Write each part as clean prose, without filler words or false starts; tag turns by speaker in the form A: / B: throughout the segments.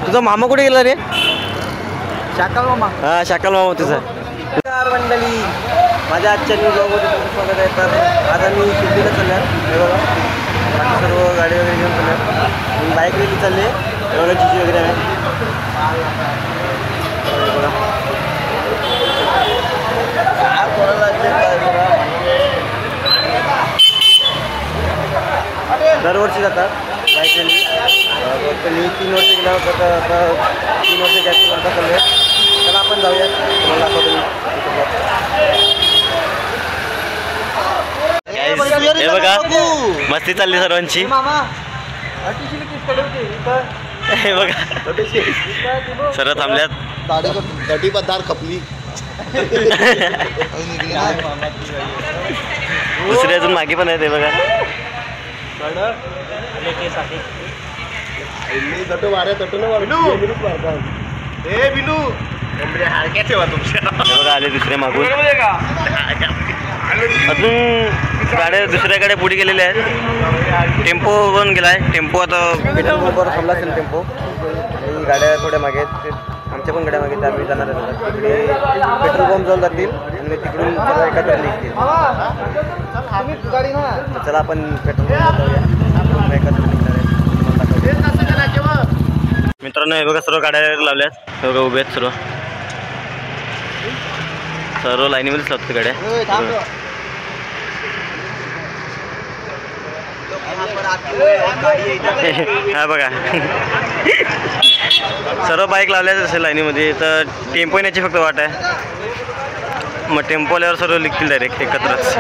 A: तुझा मामा कुठे गेला रे?
B: शाकाल मामा.
A: हा शाकाल मामा तुझा. मंडळी माझ्या आजच्या न्यू ब्लॉगमध्ये तुमचं स्वागत आहे. तर आज आम्ही शिर्डीला चालल्या. हे बघा बाकी सर्व गाडी वगैरे घेऊन चालल्या. बाईक रेली चालली आहे. हे बघा जीजी वगैरे आहे. दरवर्षी जातात बाईक रेली. फक्त मी 3 वर्ष गेला होता. आता 3 वर्ष गॅस करता चालले. चला आपण जाऊया. तुम्हाला दाखवतो मी. हे बघा मस्ती चालली सर्वांची. हे बघा सर्व थांबल्यात.
B: गटी पदार खपली.
A: दुसरे अजून मागे पण आहेत. हे बघा आले दुसरे मागून. अजून गाड्या दुसऱ्या गाड्या पुढे गेलेल्या आहेत. टेम्पो पण गेला आहे. टेम्पो आता पेट्रोल पंपावर थांबला असेल टेम्पो. गाड्या थोड्या मागे आहेत. आमच्या पण गाड्या मागे त्या आम्ही जाणार आहेत. तिकडे पेट्रोल पंप जाऊन जातील आणि तिकडून त्याला एकत्र निघतील. चला आपण पेट्रोल पंप जाऊया. एकत्र निघणार आहे. मित्रांनो हे बघा सर्व गाड्या लावल्यात. हे बघा उभे आहेत सर्व लाईनीमध्येच लावतात गाड्या. हा बघा सर्व बाईक लावल्याच असेल लाईनीमध्ये. तर टेम्पो येण्याची फक्त वाट आहे. मग टेम्पो आल्यावर सर्व निघतील डायरेक्ट एकत्रच.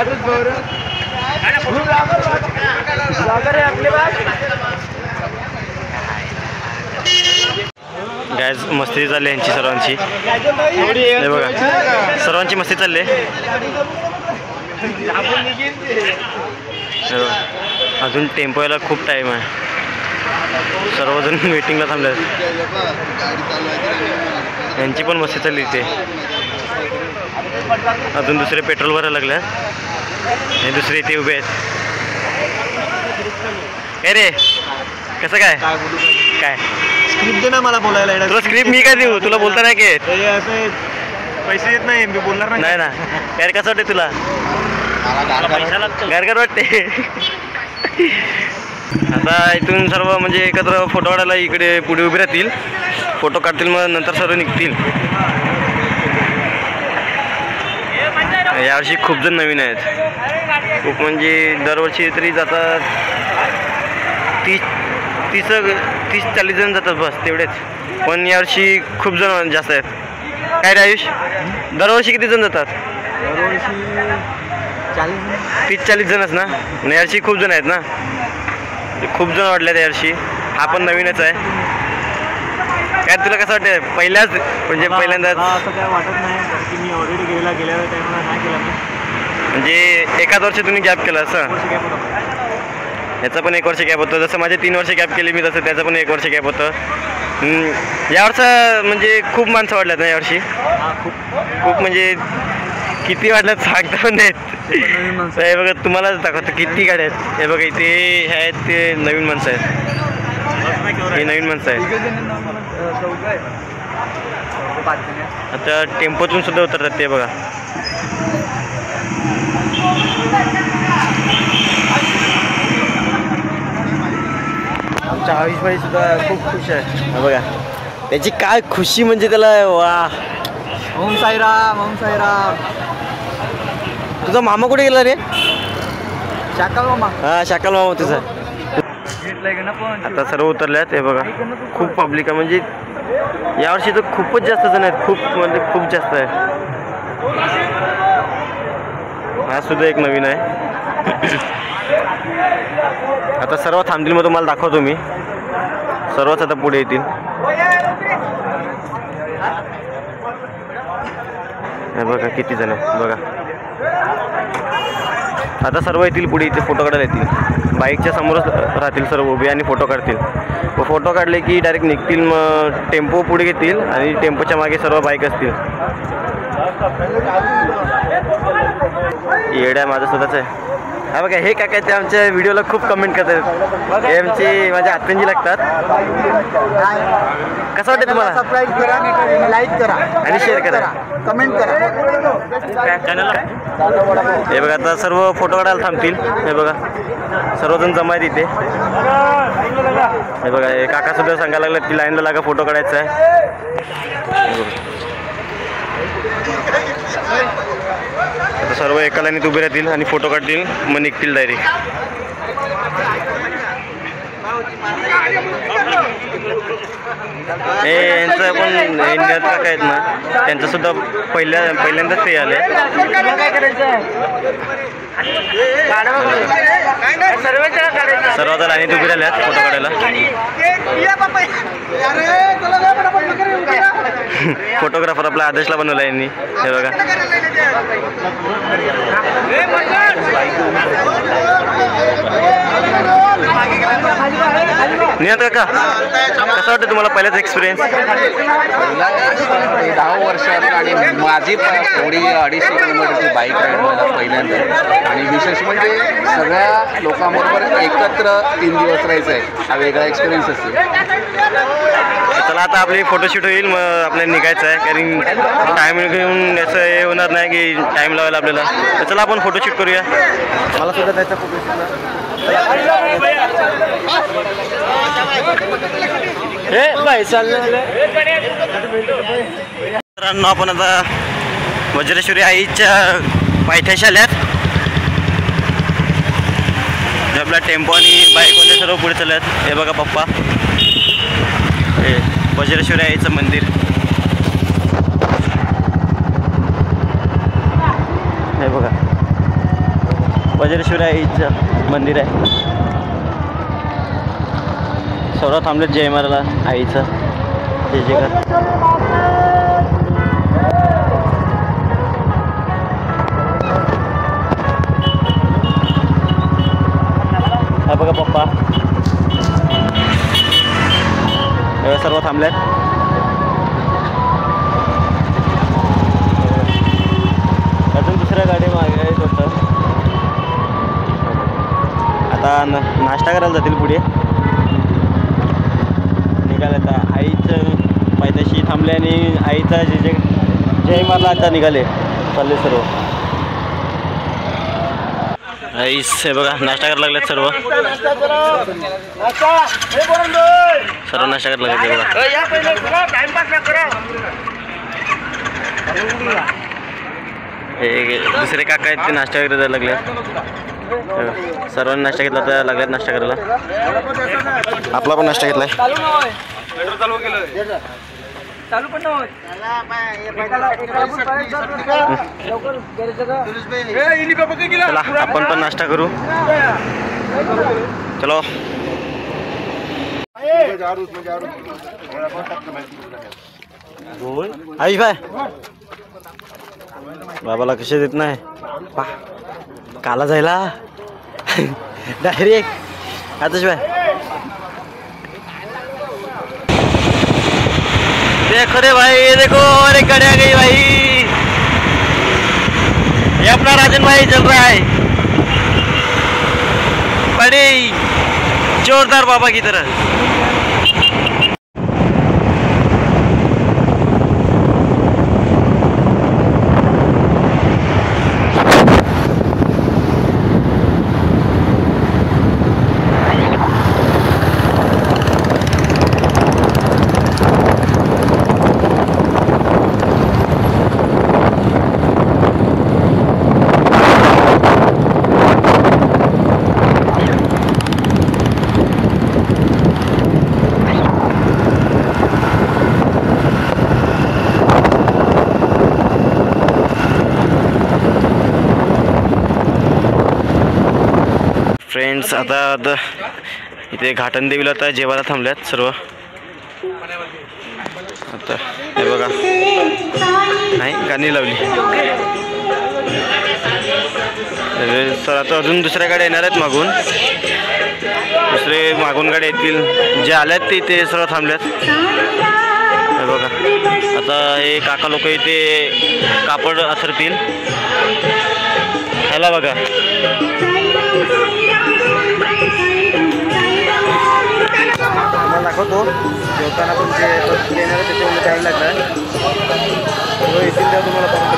A: गॅस मस्ती चालली यांची सर्वांची. हे बघा सर्वांची मस्ती चालली. अजून टेम्पो यायला खूप टाईम आहे. सर्वजण वेटिंगला थांबले. यांची पण मस्ती चालली इथे. अजून दुसरे पेट्रोल भरायला लागले. हे दुसरे इथे उभे आहेत. काय रे कसं काय काय
B: स्क्रिप्ट दे ना मला बोलायला.
A: तुला स्क्रिप्ट मी काय देऊ? तुला बोलता नाही की
B: पैसे येत नाही. मी बोलणार
A: नाही ना. यार कसं वाटते तुला? गारगार वाटते. आता इथून सर्व म्हणजे एकत्र फोटो काढायला इकडे पुढे उभे राहतील. फोटो काढतील मग नंतर सर्व निघतील. यावर्षी खूप जण नवीन आहेत. खूप म्हणजे दरवर्षी तरी जातात 30-40 जण जातात बस तेवढेच. पण यावर्षी खूप जण जास्त आहेत. काय रे आयुष? दरवर्षी किती जण जातात? 30-40 जणच ना. यावर्षी खूप जण आहेत ना. खूप जण वाढले त्या यावर्षी. हा पण नवीनच आहे. काय तुला कसं वाटतं? पहिल्याच म्हणजे पहिल्यांदाच
B: असं काय वाटत नाही की मी ऑलरेडी गेल्या टाईमला नाही केला.
A: म्हणजे एकाच वर्ष तुम्ही गॅप केला असं. याचं पण 1 वर्ष गॅप होतं. जसं माझे 3 वर्ष गॅप केली मी तसं त्याचं पण 1 वर्ष गॅप होतं. यावर्षी म्हणजे खूप माणसं वाढल्यात ना यावर्षी. खूप म्हणजे किती वाढल्यात सांगता पण नाहीत. हे बघा तुम्हालाच दाखवतो किती गाड्या आहेत. हे बघा इथे हे आहेत ते नवीन माणसं आहेत. हे नवीन माणसं आहेत. आता टेम्पोतून सुद्धा उतरतात ते बघा. आमच्या आयुषभाई सुद्धा खूप खुश आहे. बघा त्याची काय खुशी म्हणजे त्याला. वा
B: ओम साईराम. ओम साईराम.
A: तुझा मामा कुठे गेला रे?
B: शाकाल मामा.
A: हा शाकाल मामा तुझा. आता सर्व उतरल्यात. हे बघा खूप पब्लिक आहे. म्हणजे यावर्षी तर खूपच जास्त जण आहेत. खूप म्हणजे खूप जास्त आहे. हा सुद्धा एक नवीन आहे. आता सर्व थांबतील मग तुम्हाला दाखवतो मी. सर्वच आता पुढे येतील. हे बघा किती जण बघा. आता सर्व येतील पुढे. इथे फोटो काढायला येतील. बाईकच्या समोरच राहतील सर्व उभे आणि फोटो काढतील. व फोटो काढले की डायरेक्ट निघतील. मग टेम्पो पुढे घेतील आणि टेम्पोच्या मागे सर्व बाईक असतील. येड आहे माझं स्वतःच आहे. हा बघा हे काका ते आमच्या व्हिडिओला खूप कमेंट करतात. हे आमची माझ्या आत्यांजी लागतात. कसं वाटतं तुम्हाला?
C: सबस्क्राईब करा, लाईक करा
A: आणि शेअर करा,
C: कमेंट करा.
B: चॅनल काय?
A: हे बघा आता सर्व फोटो काढायला थांबतील. हे बघा सर्वजण जमा आहेत इथे. हे बघा हे काका सुद्धा सांगायला लागलेत की लाईनला लागा, फोटो काढायचा आहे. आता सर्व एका लाईनीत उभे राहतील आणि फोटो काढतील, मग निघतील डायरेक्ट. हे यांचं पण नियत काका आहेत ना, त्यांचं सुद्धा पहिल्यांदाच ते आले. सर्व आता लाईनीत उभे राहिल्यात फोटो काढायला. फोटोग्राफर आपला आदेशला बनवला यांनी. हे बघा नियत काका, कसं वाटतं तुम्हाला पहिल्याच एक्सपिरियन्स?
D: 10 वर्षात आणि माझी थोडी 250 किलोमीटरची बाईक राईड मला पहिल्यांदा. आणि विशेष म्हणजे सगळ्या लोकांबरोबर एकत्र 3 दिवस राहायचं आहे, हा वेगळा एक्सपिरियन्स असेल.
A: चला आता आपली फोटोशूट होईल, मग आपल्याला निघायचं आहे. कारण टाईम घेऊन असं हे होणार नाही की टाईम लावायला आपल्याला. तर चला आपण फोटोशूट करूया. मला सुद्धा त्याचा फोटोशूटला मित्रांनो, आपण आता वज्रेश्वरी आईच्या पायथ्याशी आल्यात. आपला टेम्पो आणि बाईकवाले सर्व पुढे चालल्यात. हे बघा पप्पा, हे वज्रेश्वरी आईचं मंदिर. हे बघा वज्रेश्वरी आईचं मंदिर आहे. सर्व थांबलेत जय माराला आईचं जय जयकार. हा बघा पप्पा, सर्व थांबलेत. अजून दुसऱ्या गाडी मागे आहेत होतं. आता नाश्ता करायला जातील पुढे. निघाले आता आईचं पायथ्याशी थांबले आणि आईचा जय मारला आता निघाले चालले सर्व. आईस हे बघा नाश्ता करायला लागलेत सर्व. सर्व नाश्ता करायला लागले. हे दुसरे काका आहेत ते नाश्ता वगैरे द्यायला लागले. सर्वांनी नाश्ता घेतला तर लागल्यात नाश्ता करायला. आपला पण नाश्ता घेतलाय. चला आपण पण नाश्ता करू. चलो आयुष भाई, बाबाला कसे देत नाही काला जायला डायरेक्ट. आतिश भाई देखो रे भाई, ये देखो अरे गाड़ी आ गई भाई. ये अपना राजन भाई चल रहा है बड़ी जोरदार बाबा की तरह. फ्रेंड्स, आता इथे घाटन देवीला आता जेवायला थांबल्यात सर्व. आता हे बघा नाही गाणी लावली. सर आता अजून दुसऱ्या गाड्या येणार आहेत मागून. दुसरे मागून गाड्या येतील. जे आल्यात ते इथे सर्व थांबल्यात. हे बघा आता हे काका लोक इथे कापड असरतील. ह्याला बघा तुम्हाला दाखवतो जेवताना पण जे येणार त्याच्यामध्ये टाईम लागणार येतील तेव्हा तुम्हाला